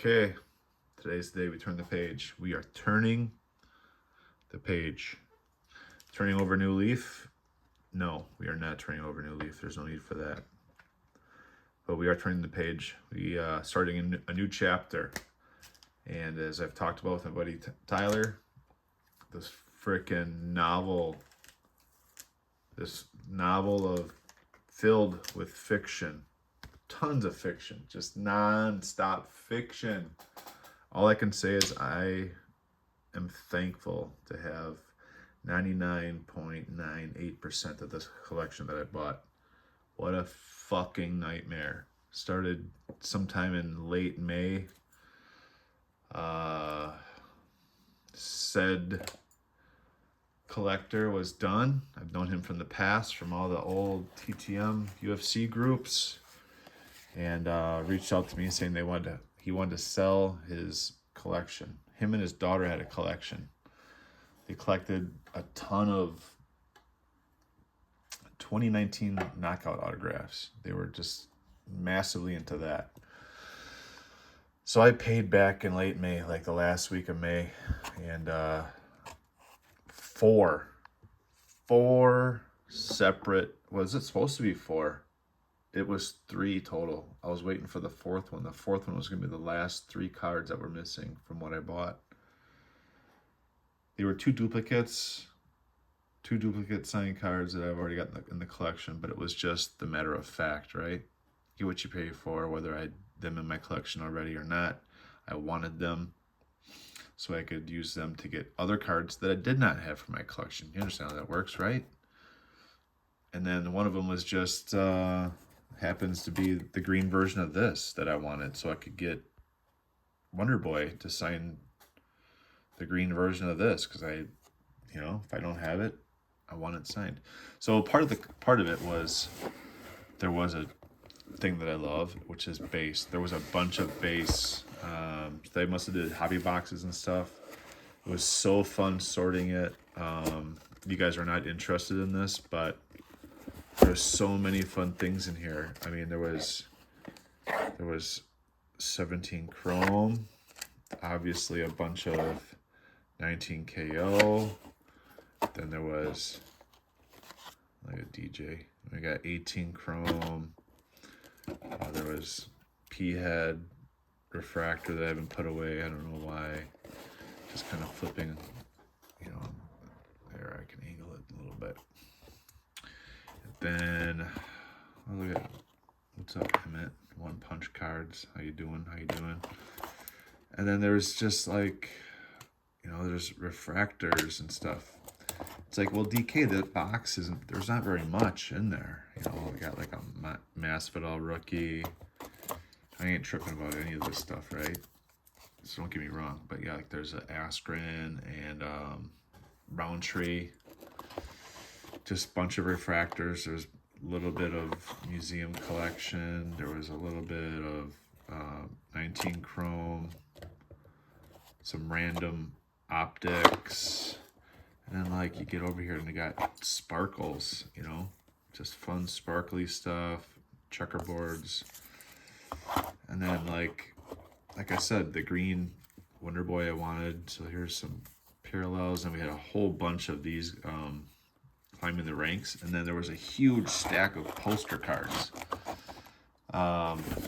Okay, today's the day we turn the page. We are turning the page. Turning over a new leaf? No, we are not turning over a new leaf. There's no need for that. But we are turning the page. We starting a new chapter. And as I've talked about with my buddy Tyler, this freaking novel, this novel of filled with fiction, tons of fiction, just non-stop fiction. All I can say is I am thankful to have 99.98% of this collection that I bought. What a fucking nightmare. Started sometime in late May. Said collector was done. I've known him from the past, from all the old TTM UFC groups, and reached out to me saying he wanted to sell his collection. Him and his daughter had a collection. They collected a ton of 2019 knockout autographs. They were just massively into that. So I paid back in late May, like the last week of May, and four separate, was it supposed to be four? It was three total. I was waiting for the fourth one. The fourth one was going to be the last three cards that were missing from what I bought. They were two duplicate signed cards that I've already got in the collection, but it was just the matter of fact, right? Get what you pay for, whether I had them in my collection already or not. I wanted them so I could use them to get other cards that I did not have for my collection. You understand how that works, right? And then one of them was just happens to be the green version of this that I wanted, so I could get Wonder Boy to sign the green version of this, because if I don't have it, I want it signed. So part of it was there was a thing that I love, which is base. There was a bunch of base. They must have did hobby boxes and stuff. It was so fun sorting it. You guys are not interested in this, but there's so many fun things in here. I mean, there was 17 chrome, obviously a bunch of 19 KO. Then there was like a DJ. We got 18 chrome. There was P-head refractor that I haven't put away. I don't know why. Just kind of flipping, there I can angle it a little bit. And then, look at, what's up, Emmett? One punch cards. How you doing? And then there's just like, there's refractors and stuff. It's like, well, DK, the box there's not very much in there. We got like a Masvidal rookie. I ain't tripping about any of this stuff, right? So don't get me wrong. But yeah, like there's an Askren and Roundtree. Just a bunch of refractors. There's a little bit of museum collection. There was a little bit of 19 chrome. Some random optics. And then like you get over here and they got sparkles, just fun sparkly stuff, checkerboards. And then like I said, the green Wonder Boy I wanted. So here's some parallels, and we had a whole bunch of these climbing the ranks. And then there was a huge stack of poster cards.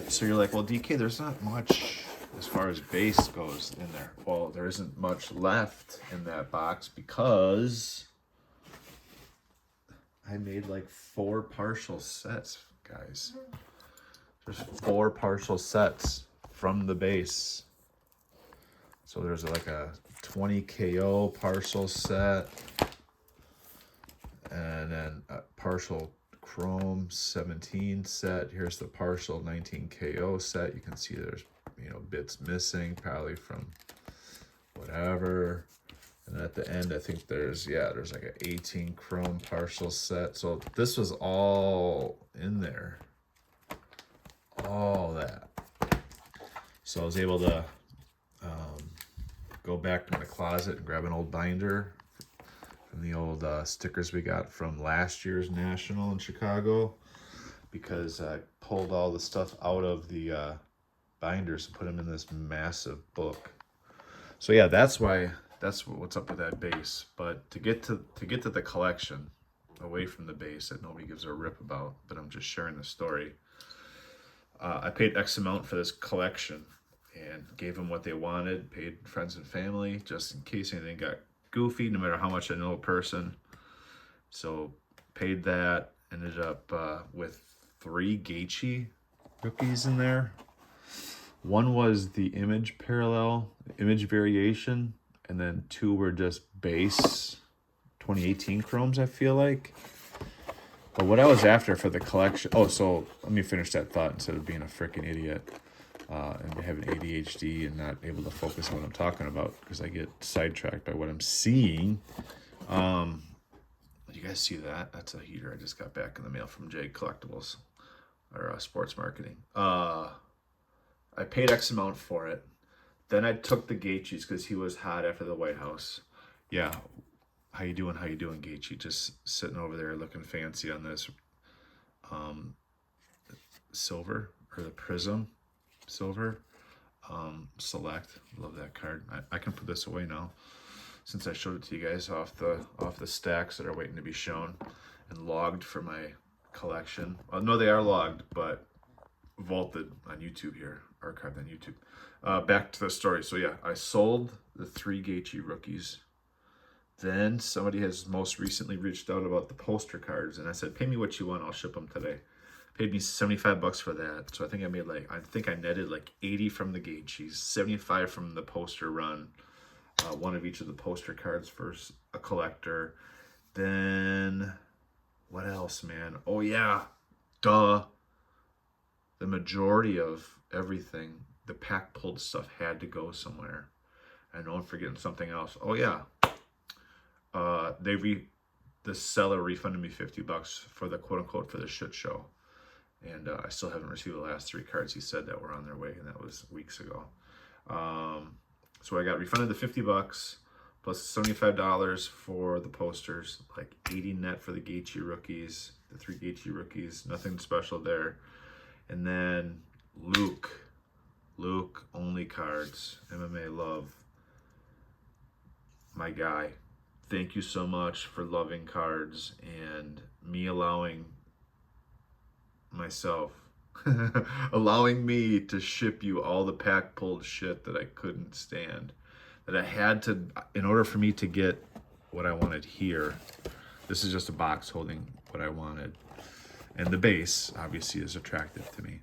So you're like, well, DK, there's not much as far as base goes in there. Well, there isn't much left in that box because I made like 4 partial sets, guys. There's 4 partial sets from the base. So there's like a 20 KO partial set, and then a partial chrome 17 set. Here's the partial 19 KO set. You can see there's bits missing, probably from whatever. And at the end, I think there's like an 18 chrome partial set. So this was all in there, all that. So I was able to go back to my closet and grab an old binder from the old stickers we got from last year's National in Chicago, because I pulled all the stuff out of the binders and put them in this massive book. So yeah, that's what's up with that base. But to get to the collection, away from the base that nobody gives a rip about, but I'm just sharing the story. I paid X amount for this collection and gave them what they wanted, paid friends and family just in case anything got goofy, no matter how much I know a person. So paid that, ended up with 3 Gaethje rookies in there. One was the image parallel, image variation, and then 2 were just base 2018 chromes, I feel like. But what I was after for the collection... Oh, so let me finish that thought instead of being a freaking idiot and having ADHD and not able to focus on what I'm talking about because I get sidetracked by what I'm seeing. You guys see that? That's a heater I just got back in the mail from Jade Collectibles, or Sports Marketing. I paid X amount for it. Then I took the Gaethjes because he was hot after the White House. Yeah. How you doing, Gaethje? Just sitting over there looking fancy on this silver, or the Prism silver select. Love that card. I can put this away now since I showed it to you guys off the stacks that are waiting to be shown and logged for my collection. No, they are logged, but vaulted on YouTube here, archived on YouTube. Back to the story. So yeah, I sold the 3 Gaethje rookies. Then somebody has most recently reached out about the poster cards, and I said, pay me what you want, I'll ship them today. Paid me $75 for that. So I think I netted like 80 from the Gaethjes, 75 from the poster run, one of each of the poster cards for a collector. Then what else, man? Oh yeah, duh. The majority of everything, the pack pulled stuff, had to go somewhere. I know I'm forgetting something else. Oh yeah. The seller refunded me $50 for the quote unquote for the shit show, and I still haven't received the last 3 cards he said that were on their way, and that was weeks ago. So I got refunded the $50 plus $75 for the posters, like 80 net for the Gaethje rookies, the 3 Gaethje rookies, nothing special there. And then Luke only cards, MMA love, my guy. Thank you so much for loving cards and me allowing myself, allowing me to ship you all the pack pulled shit that I couldn't stand, that I had to, in order for me to get what I wanted here. This is just a box holding what I wanted. And the base obviously is attractive to me.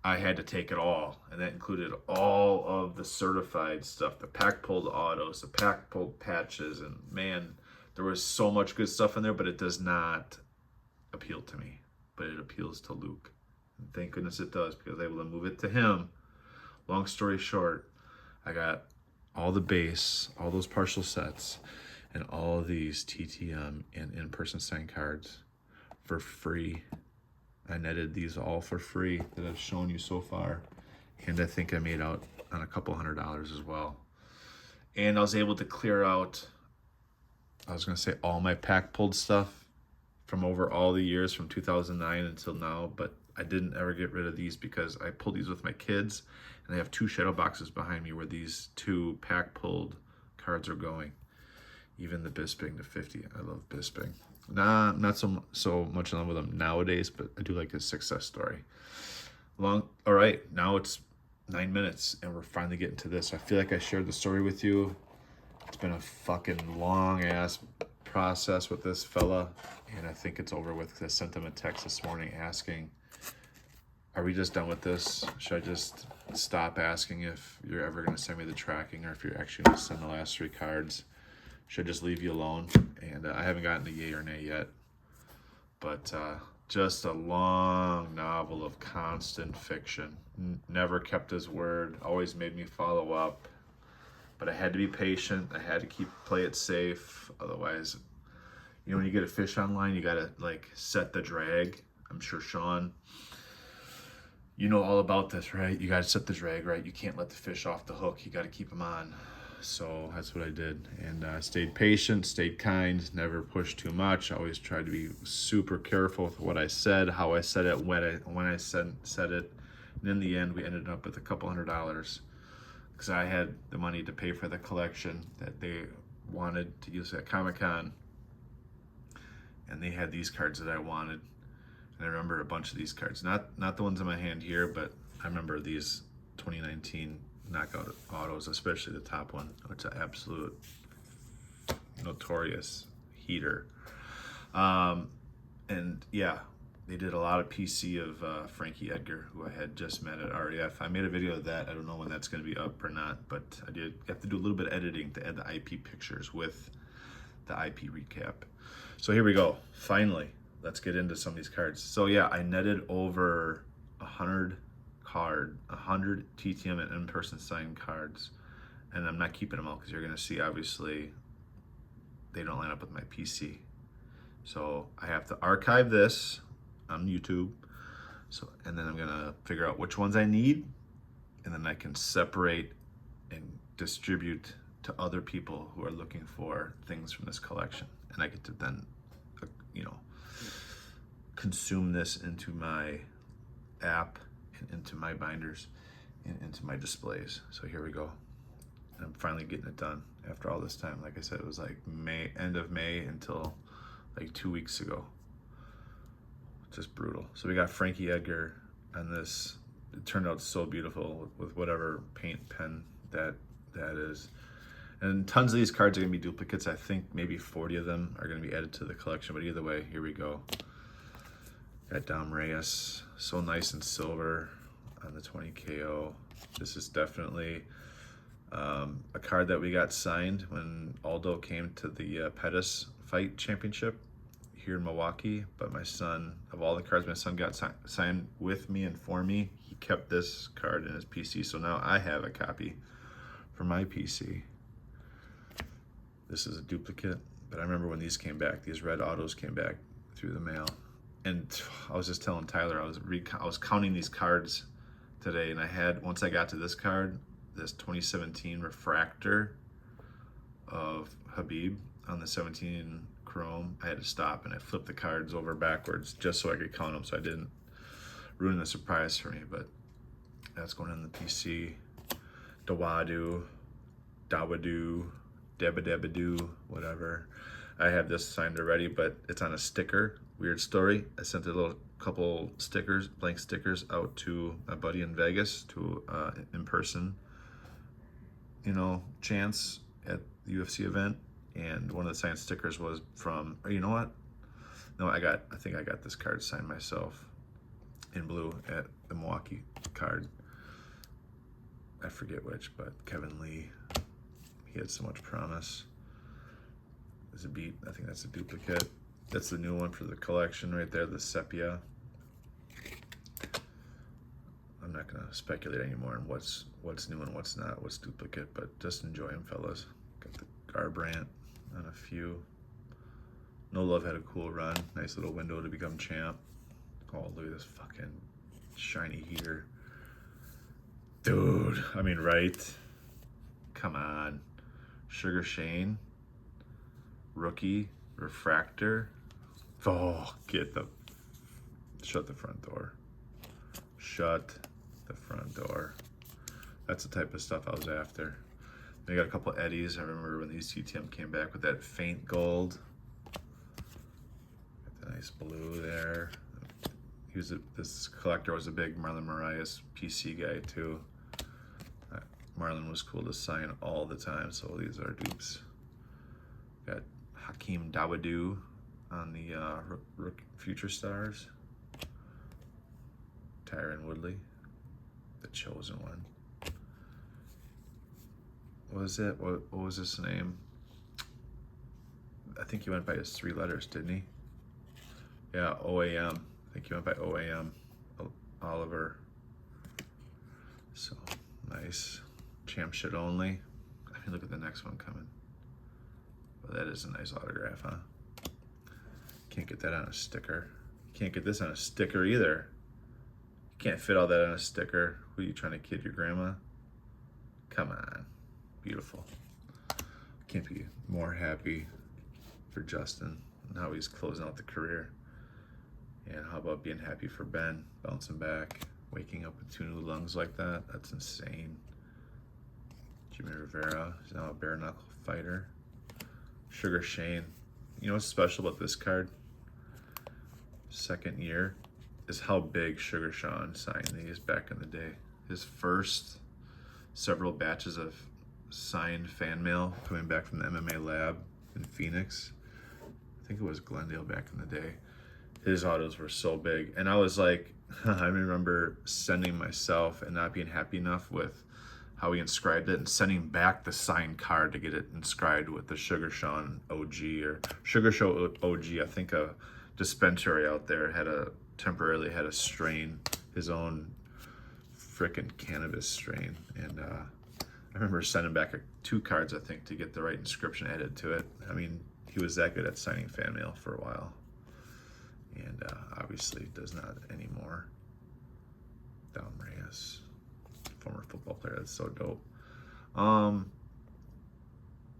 I had to take it all, and that included all of the certified stuff, the pack pulled autos, the pack pulled patches, and man, there was so much good stuff in there, but it does not appeal to me. But it appeals to Luke. And thank goodness it does, because I was able to move it to him. Long story short, I got all the base, all those partial sets, and all these TTM and in-person signed cards for free. I netted these all for free that I've shown you so far. And I think I made out on a couple $100 as well. And I was able to clear out, I was going to say all my pack pulled stuff from over all the years from 2009 until now. But I didn't ever get rid of these because I pulled these with my kids. And I have 2 shadow boxes behind me where these 2 pack pulled cards are going. Even the Bisping to 50. I love Bisping. Nah, I'm not so much in love with him nowadays, but I do like his success story. All right, now it's 9 minutes, and we're finally getting to this. I feel like I shared the story with you. It's been a fucking long-ass process with this fella, and I think it's over with. I sent him a text this morning asking, are we just done with this? Should I just stop asking if you're ever going to send me the tracking, or if you're actually going to send the last 3 cards? Should I just leave you alone? And I haven't gotten a yay or nay yet. But just a long novel of constant fiction. Never kept his word. Always made me follow up. But I had to be patient. I had to play it safe. Otherwise, you know, when you get a fish online, you got to like set the drag. I'm sure Sean, you know all about this, right? You got to set the drag, right? You can't let the fish off the hook. You got to keep them on. So that's what I did, and stayed patient, stayed kind, never pushed too much. I always tried to be super careful with what I said, how I said it, when I said it, And in the end, we ended up with a couple $100 because I had the money to pay for the collection that they wanted to use at Comic-Con. And they had these cards that I wanted. And I remember a bunch of these cards. Not the ones in my hand here, but I remember these 2019 knockout autos, especially the top one, which is an absolute notorious heater. And yeah, they did a lot of PC of Frankie Edgar, who I had just met at REF. I made a video of that. I don't know when that's going to be up or not, but I did have to do a little bit of editing to add the IP pictures with the IP recap. So here we go. Finally, let's get into some of these cards. So yeah, I netted over 100 TTM and in-person signed cards, and I'm not keeping them all because you're going to see, obviously, they don't line up with my PC. So I have to archive this on YouTube. So, and then I'm gonna figure out which ones I need, and then I can separate and distribute to other people who are looking for things from this collection. And I get to then, you know, consume this into my app and into my binders and into my displays. So here we go. And I'm finally getting it done after all this time. Like I said, it was like end of May until like 2 weeks ago. Just brutal. So we got Frankie Edgar on this. It turned out so beautiful with whatever paint pen that is. And tons of these cards are gonna be duplicates. I think maybe 40 of them are gonna be added to the collection, but either way, here we go. Got Dom Reyes, so nice and silver on the 20 KO. This is definitely a card that we got signed when Aldo came to the Pettis Fight Championship here in Milwaukee. But my son, of all the cards my son got signed with me and for me, he kept this card in his PC. So now I have a copy for my PC. This is a duplicate, but I remember when these came back, these red autos came back through the mail. And I was just telling Tyler, I was counting these cards today, and I had, once I got to this card, this 2017 refractor of Habib on the 17 chrome, I had to stop and I flipped the cards over backwards just so I could count them, so I didn't ruin the surprise for me. But that's going in the PC. Dawadu, Debadoo, whatever. I have this signed already, but it's on a sticker. Weird story. I sent a couple stickers, blank stickers, out to my buddy in Vegas to in-person, you know, chance at the UFC event. And one of the signed stickers was from, or you know what? No, I think I got this card signed myself in blue at the Milwaukee card. I forget which, but Kevin Lee, he had so much promise. There's a beat, I think that's a duplicate. That's the new one for the collection right there, the sepia. I'm not gonna speculate anymore on what's new and what's not, what's duplicate, but just enjoy them, fellas. Got the Garbrandt on a few. No Love had a cool run. Nice little window to become champ. Oh, look at this fucking shiny heater. Dude, I mean, right? Come on. Sugar Shane. Rookie. Refractor. Oh, shut the front door. Shut the front door. That's the type of stuff I was after. They got a couple Eddies. I remember when these TTM came back with that faint gold. Got the nice blue there. This collector was a big Marlon Moraes PC guy too. Marlon was cool to sign all the time, so these are dupes. Got Hakeem Dawodu on the Future Stars. Tyron Woodley, the chosen one. What was it? What was his name? I think he went by his 3 letters, didn't he? Yeah, OAM. I think he went by OAM. Oliver. So nice. Champ shit only. I mean, look at the next one coming. Well, that is a nice autograph, huh? Can't get that on a sticker. Can't get this on a sticker either. You can't fit all that on a sticker. Who are you trying to kid, your grandma? Come on. Beautiful. Can't be more happy for Justin and how he's closing out the career. And how about being happy for Ben, bouncing back. Waking up with 2 new lungs like that, that's insane. Jimmy Rivera is now a bare knuckle fighter. Sugar Shane. You know what's special about this card? Second year is how big Sugar Sean signed these back in the day. His first several batches of signed fan mail coming back from the MMA lab in Phoenix. I think it was Glendale back in the day. His autos were so big. And I was like, I remember sending myself and not being happy enough with how he inscribed it and sending back the signed card to get it inscribed with the Sugar Sean OG or Sugar Show OG. I think a dispensary out there temporarily had a strain, his own frickin' cannabis strain. And I remember sending back 2 cards, I think, to get the right inscription added to it. I mean, he was that good at signing fan mail for a while. And obviously does not anymore. Dom Reyes, former football player, that's so dope.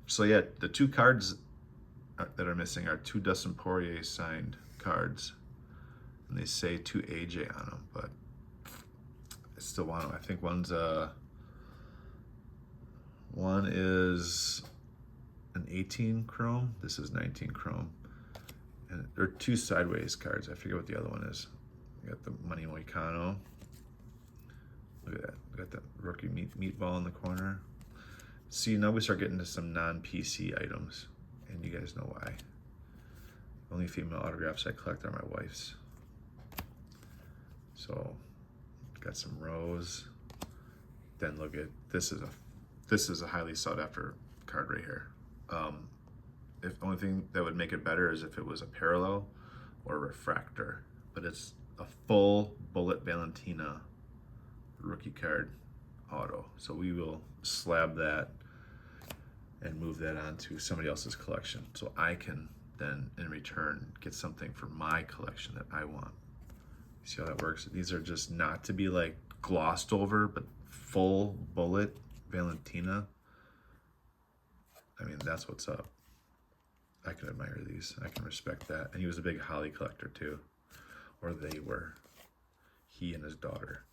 So yeah, the 2 cards that are missing are 2 Dustin Poirier signed cards. And they say 2 AJ on them, but I still want them. I think one is an 18 chrome. This is 19 chrome. And there are 2 sideways cards. I forget what the other one is. You got the Money Moicano. Look at that. Got that rookie meatball in the corner. See, now we start getting to some non-PC items. And you guys know why. The only female autographs I collect are my wife's. So, got some Rose. Then look at, this is a highly sought after card right here. If the only thing that would make it better is if it was a parallel or a refractor, but it's a full Bullet Valentina rookie card auto. So we will slab that and move that on to somebody else's collection. So I can then in return get something for my collection that I want. See how that works? These are just not to be like glossed over, but full Bullet Valentina. I mean, that's what's up. I can admire these. I can respect that. And he was a big Holly collector too. Or they were. He and his daughter.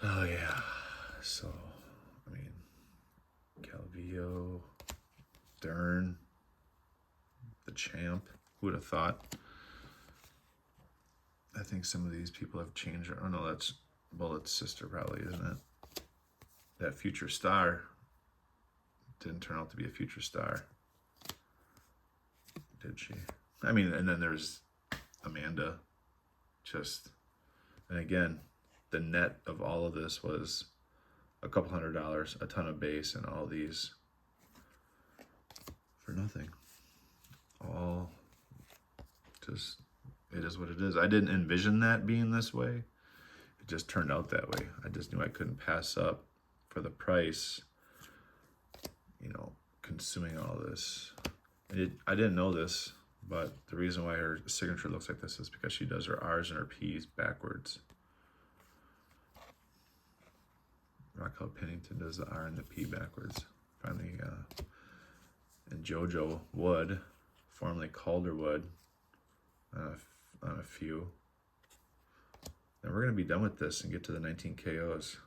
Oh yeah. So, I mean, Calvillo, Dern, the champ. Who would have thought? I think some of these people have changed. Oh no, that's Bullet's sister probably, isn't it? That future star didn't turn out to be a future star, did she? I mean, and then there's Amanda. And again, the net of all of this was a couple $100, a ton of base, and all these for nothing. All just, it is what it is. I didn't envision that being this way. It just turned out that way. I just knew I couldn't pass up for the price, you know, consuming all this. I didn't know this, but the reason why her signature looks like this is because she does her R's and her P's backwards. Raquel Pennington does the R and the P backwards. Finally, and JoJo Wood, formerly Calderwood, on a few. Then we're going to be done with this and get to the 19 KOs.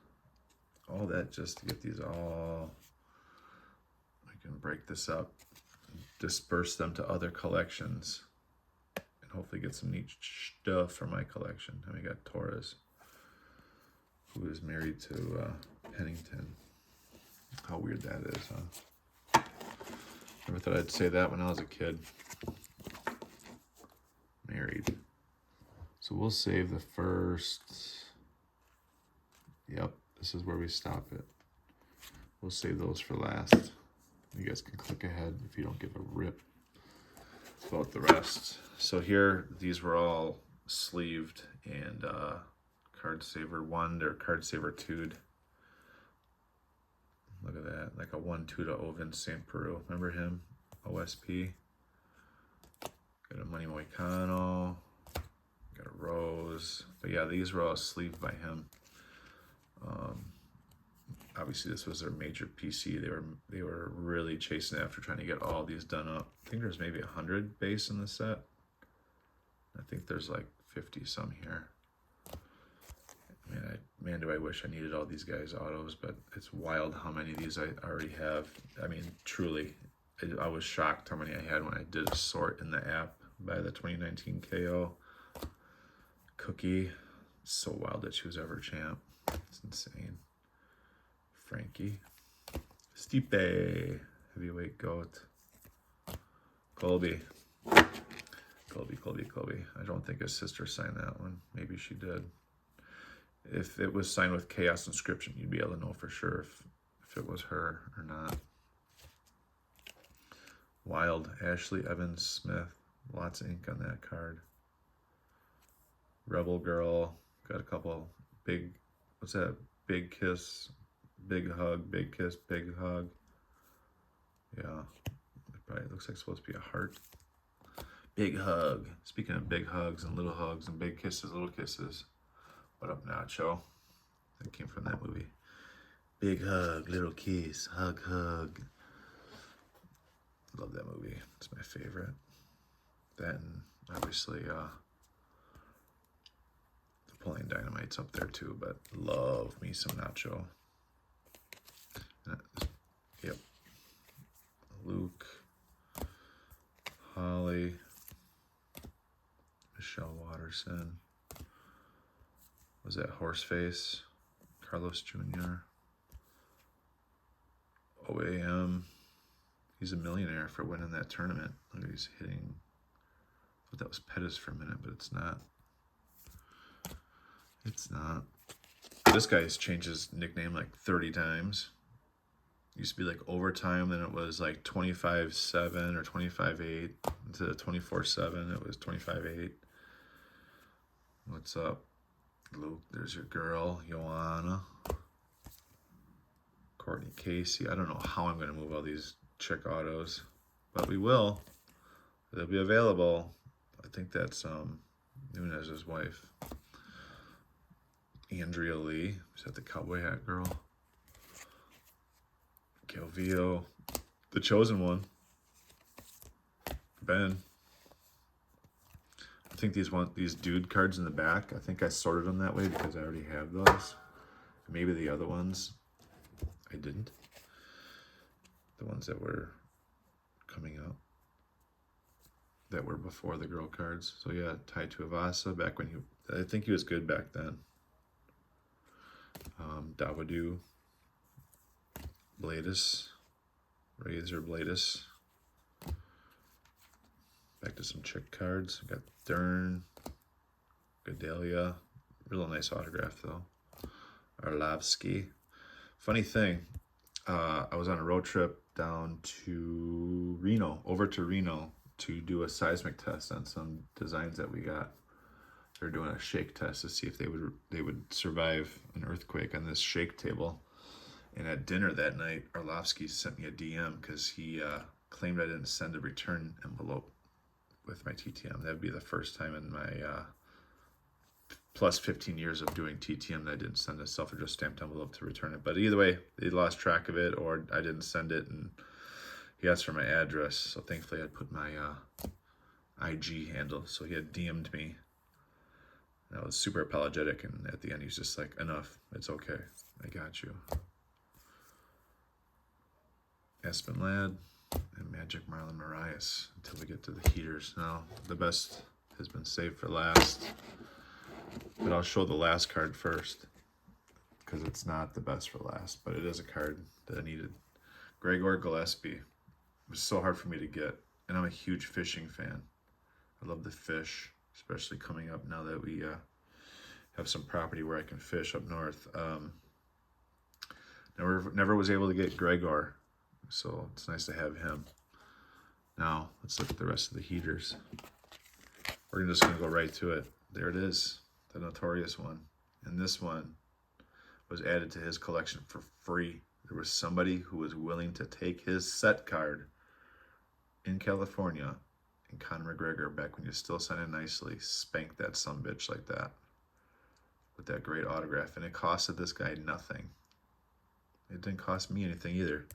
All that just to get these all. I can break this up, disperse them to other collections, and hopefully get some neat stuff for my collection. And we got Torres, who is married to Pennington. How weird that is, huh? Never thought I'd say that when I was a kid. Married. So we'll save the first. Yep, this is where we stop it. We'll save those for last. You guys can click ahead if you don't give a rip about the rest. So here, these were all sleeved and card saver 1 or card saver 2'd. Look at that, like a 1-2 to Oven St. Peru. Remember him? OSP. Got a Money Moicano. Got a Rose. But yeah, these were all sleeved by him. Obviously, this was their major PC. They were really chasing after trying to get all these done up. I think there's maybe 100 base in the set. I think there's like 50 some here. Man, do I wish I needed all these guys' autos, but it's wild how many of these I already have. I mean, truly, I was shocked how many I had when I did a sort in the app by the 2019 KO. Cookie, so wild that she was ever champ. It's insane. Frankie. Stipe, heavyweight goat. Colby. I don't think his sister signed that one. Maybe she did. If it was signed with Chaos Inscription, you'd be able to know for sure if it was her or not. Wild. Ashley Evans Smith. Lots of ink on that card. Rebel Girl. Got a couple big, what's that? Big kiss, big hug, big kiss, big hug. Yeah. It probably looks like it's supposed to be a heart. Big hug. Speaking of big hugs and big kisses, little kisses. What up, Nacho? That came from that movie. Big hug, little kiss, hug, hug. Love that movie. It's my favorite. That and obviously Napoleon Dynamite's up there too, but love me some Nacho. Yep. Luke, Holly, Michelle Watterson. Was that Horseface? Carlos Jr. OAM. He's a millionaire for winning that tournament. Look, he's hitting. I thought that was Pettis for a minute, but it's not. It's not. This guy's changed his nickname like 30 times. Used to be like Overtime, then it was like 25-7 or 25-8. Instead of 24-7, it was 25-8. What's up, Luke? There's your girl, Joanna. Courtney Casey. I don't know how I'm going to move all these chick autos, but we will. They'll be available. I think that's Nunez's wife. Andrea Lee. Is that the cowboy hat girl? Calvillo. The chosen one. Ben. I think these dude cards in the back, I think I sorted them that way because I already have those. Maybe the other ones I didn't. The ones that were coming out. That were before the girl cards. So yeah, Tai Tuivasa back when I think he was good back then. Dawodu, Bladis, Razor Bladis. Back to some chick cards. We got Dern, Gedalia. Real nice autograph though. Arlovsky. Funny thing, I was on a road trip down to Reno, over to Reno, to do a seismic test on some designs that we got. They're doing a shake test to see if they would survive an earthquake on this shake table. And at dinner that night, Arlovsky sent me a DM because he claimed I didn't send a return envelope with my TTM. That'd be the first time in my plus 15 years of doing TTM that I didn't send a self-addressed stamped envelope to return it. But either way, they lost track of it, or I didn't send it, and he asked for my address. So thankfully, I'd put my IG handle. So he had DM'd me. And I was super apologetic, and at the end, he's just like, "Enough. It's okay. I got you." Aspen Ladd and Magic Marlon Marias until we get to the heaters. Now, the best has been saved for last, but I'll show the last card first because it's not the best for last, but it is a card that I needed. Gregor Gillespie. It was so hard for me to get, and I'm a huge fishing fan. I love the fish, especially coming up now that we have some property where I can fish up north. Never was able to get Gregor, so it's nice to have him. Now, let's look at the rest of the heaters. We're just going to go right to it. There it is, the Notorious one. And this one was added to his collection for free. There was somebody who was willing to take his set card in California, and Conor McGregor, back when you still signed nicely, spanked that sumbitch like that with that great autograph. And it costed this guy nothing. It didn't cost me anything either.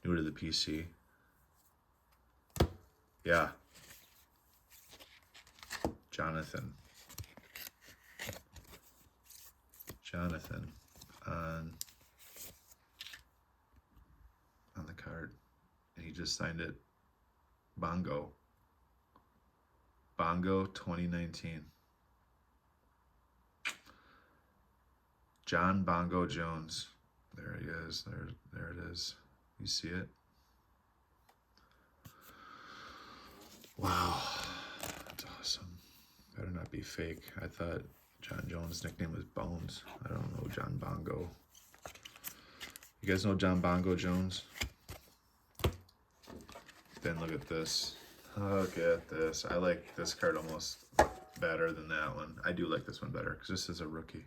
New to the PC. Yeah. Jonathan on the card. And he just signed it. Bongo. Bongo 2019. John Bongo Jones. There he is. There it is. You see it? Wow. That's awesome. Better not be fake. I thought John Jones' nickname was Bones. I don't know John Bongo. You guys know John Bongo Jones? Then look at this. Look at this. I like this card almost better than that one. I do like this one better because this is a rookie.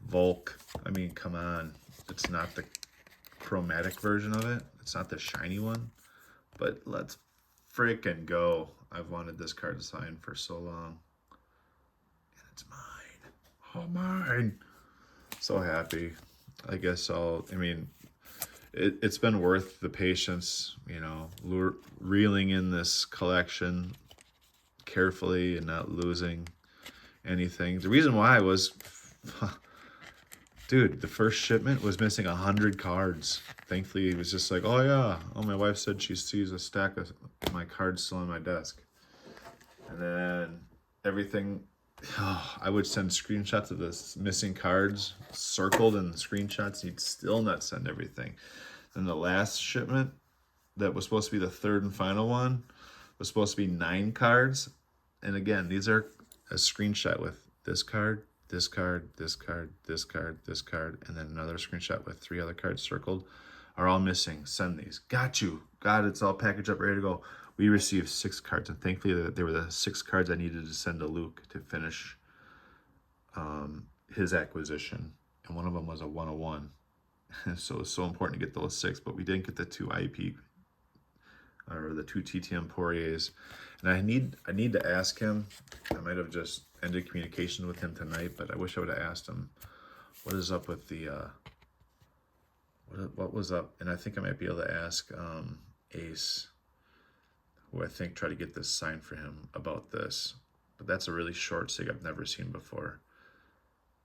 Volk. I mean, come on. It's not the chromatic version of it. It's not the shiny one. But let's freaking go. I've wanted this card to sign for so long. And it's mine. Oh, mine. So happy. I guess it's been worth the patience, you know, reeling in this collection carefully and not losing anything. The reason why was, dude, the first shipment was missing 100 cards. Thankfully, it was just like, oh yeah, my wife said she sees a stack of my cards still on my desk. And then everything, I would send screenshots of this missing cards, circled and screenshots. He'd still not send everything. And the last shipment that was supposed to be the third and final one was supposed to be 9 cards. And again, these are a screenshot with this card, this card, this card, this card, this card, and then another screenshot with 3 other cards circled are all missing. Send these. Got you. Got it. It's all packaged up, ready to go. We received 6 cards, and thankfully they were the 6 cards I needed to send to Luke to finish his acquisition. And one of them was a 101. So it's so important to get those 6, but we didn't get the 2 IP or the 2 TTM Poiriers. And I need to ask him. I might have just ended communication with him tonight, but I wish I would have asked him what is up with the what was up. And I think I might be able to ask Ace, who I think tried to get this signed for him, about this. But that's a really short sig I've never seen before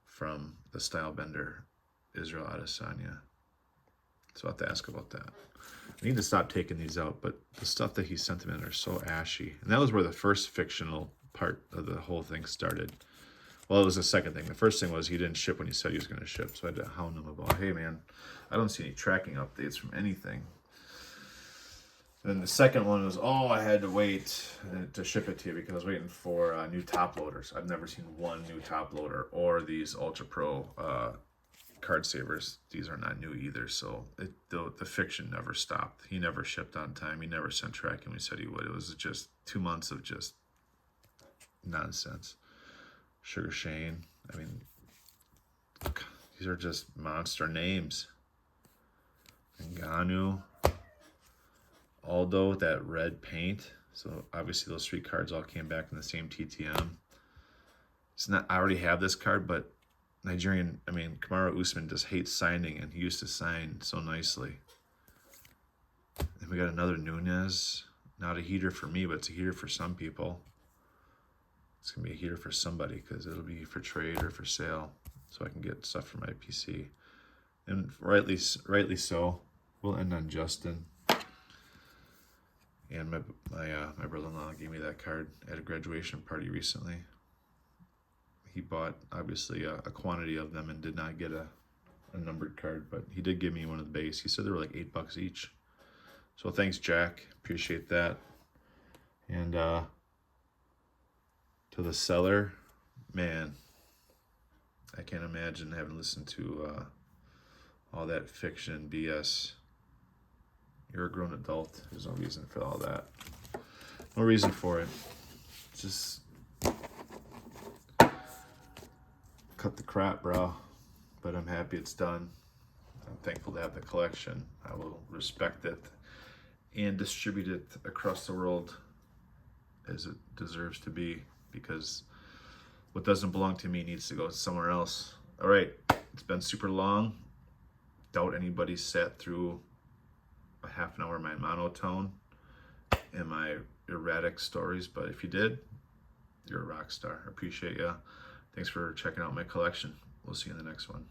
from the Stylebender Israel Adesanya. So I'll have to ask about that. I need to stop taking these out, but the stuff that he sent them in are so ashy. And that was where the first fictional part of the whole thing started. Well, it was the second thing. The first thing was he didn't ship when he said he was going to ship. So I had to hound him about, hey man, I don't see any tracking updates from anything. And then the second one was, I had to wait to ship it to you because I was waiting for new top loaders. I've never seen one new top loader or these Ultra Pro card savers. These are not new either, so the fiction never stopped. He never shipped on time. He never sent tracking. We said he would. It was just 2 months of just nonsense. Sugar Shane. I mean, these are just monster names. Ngannou. Aldo, that red paint. So obviously those 3 cards all came back in the same TTM. It's not. I already have this card, but Kamaru Usman just hates signing, and he used to sign so nicely. And we got another Nunes. Not a heater for me, but it's a heater for some people. It's going to be a heater for somebody because it'll be for trade or for sale, so I can get stuff for my PC. And rightly so. We'll end on Justin. And my brother-in-law gave me that card at a graduation party recently. He bought, obviously, a quantity of them and did not get a numbered card, but he did give me one of the base. He said they were like $8 each. So thanks, Jack. Appreciate that. And to the seller, man, I can't imagine having listened to all that fiction BS. You're a grown adult. There's no reason for all that. No reason for it. Just cut the crap, bro. But I'm happy it's done. I'm thankful to have the collection. I will respect it and distribute it across the world as it deserves to be, because what doesn't belong to me needs to go somewhere else. All right, it's been super long. Doubt anybody sat through a half an hour of my monotone and my erratic stories, but if you did, you're a rock star. I appreciate you. Thanks for checking out my collection. we'll see you in the next one.